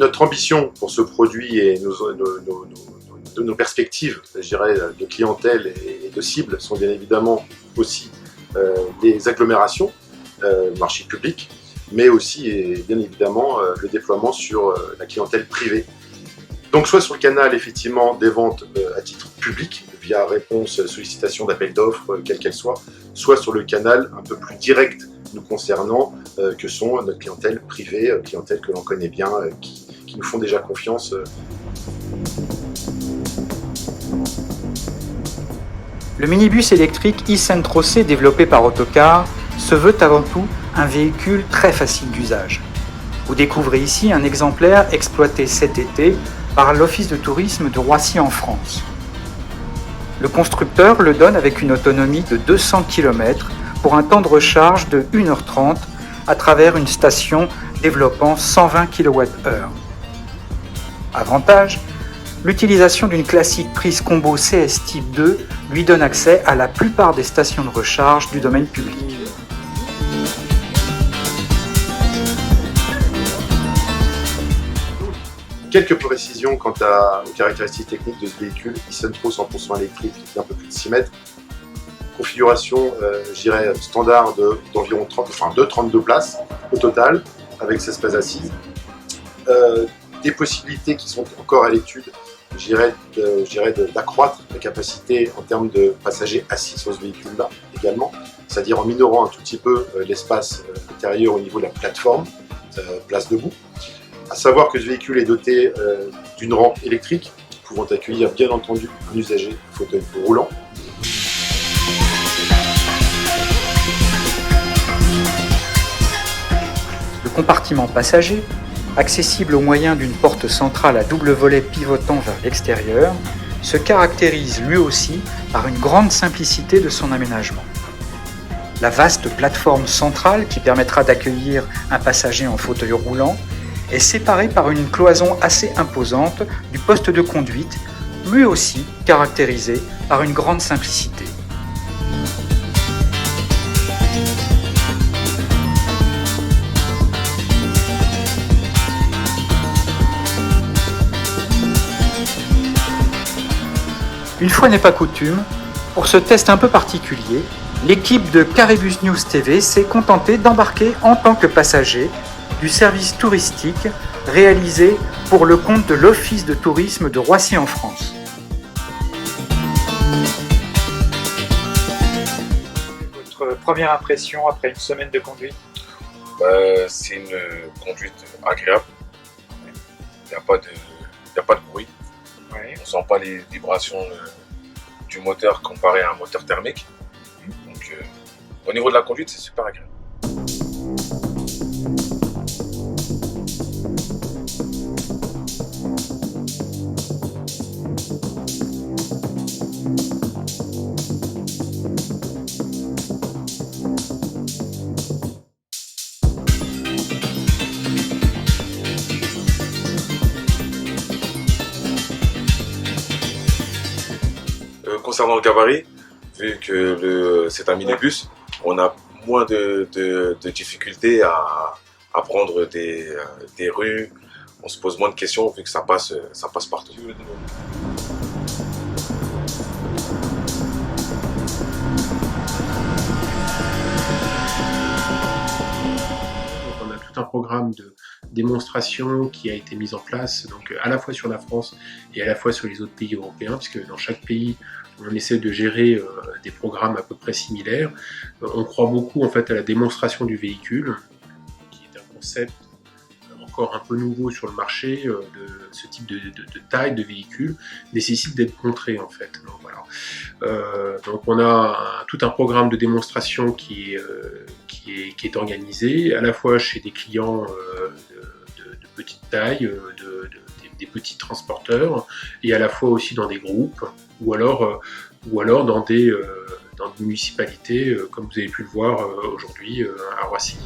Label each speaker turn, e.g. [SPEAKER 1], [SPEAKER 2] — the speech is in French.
[SPEAKER 1] Notre ambition pour ce produit et nos perspectives, je dirais, de clientèle et de cible sont bien évidemment aussi des agglomérations, marché public, mais aussi et bien évidemment le déploiement sur la clientèle privée. Donc soit sur le canal effectivement des ventes à titre public, via réponse, sollicitation d'appel d'offres, quelle qu'elle soit sur le canal un peu plus direct nous concernant, que sont notre clientèle privée, clientèle que l'on connaît bien, qui nous font déjà confiance.
[SPEAKER 2] Le minibus électrique e-Centro C développé par Autocar se veut avant tout un véhicule très facile d'usage. Vous découvrez ici un exemplaire exploité cet été par l'Office de tourisme de Roissy en France. Le constructeur le donne avec une autonomie de 200 km pour un temps de recharge de 1h30 à travers une station développant 120 kWh. Avantage, l'utilisation d'une classique prise combo CS Type 2 lui donne accès à la plupart des stations de recharge du domaine public.
[SPEAKER 1] Quelques précisions quant aux caractéristiques techniques de ce véhicule e-Centro 100% électrique d'un peu plus de 6 mètres. Configuration, je dirais, standard d'environ 32 places au total, avec 16 places assises. Des possibilités qui sont encore à l'étude, je dirais d'accroître la capacité en termes de passagers assis sur ce véhicule-là également, c'est-à-dire en minorant un tout petit peu l'espace intérieur au niveau de la plateforme, place debout. À savoir que ce véhicule est doté d'une rampe électrique pouvant accueillir bien entendu un usager fauteuil roulant.
[SPEAKER 2] Le compartiment passager, accessible au moyen d'une porte centrale à double volet pivotant vers l'extérieur, se caractérise lui aussi par une grande simplicité de son aménagement. La vaste plateforme centrale qui permettra d'accueillir un passager en fauteuil roulant est séparée par une cloison assez imposante du poste de conduite, lui aussi caractérisé par une grande simplicité. Une fois n'est pas coutume, pour ce test un peu particulier, l'équipe de Caribus News TV s'est contentée d'embarquer en tant que passager du service touristique réalisé pour le compte de l'Office de tourisme de Roissy en France. Votre première impression après une semaine de conduite?
[SPEAKER 3] C'est une conduite agréable. Il n'y a pas de bruit.
[SPEAKER 2] Oui.
[SPEAKER 3] On ne sent pas les vibrations du moteur comparé à un moteur thermique. Donc, au niveau de la conduite, c'est super agréable. Concernant le gabarit, vu que c'est un minibus, on a moins de difficultés à prendre des rues, on se pose moins de questions vu que ça passe partout.
[SPEAKER 4] On a tout un programme de démonstration qui a été mis en place, donc à la fois sur la France et à la fois sur les autres pays européens, puisque dans chaque pays on essaie de gérer des programmes à peu près similaires. On croit beaucoup en fait à la démonstration du véhicule, qui est un concept encore un peu nouveau sur le marché. Ce type de taille de véhicule nécessite d'être montré en fait. Donc, voilà. Donc on a tout un programme de démonstration qui est organisé à la fois chez des clients de petite taille, des petits transporteurs, et à la fois aussi dans des groupes, ou alors dans des municipalités, comme vous avez pu le voir aujourd'hui à Roissy.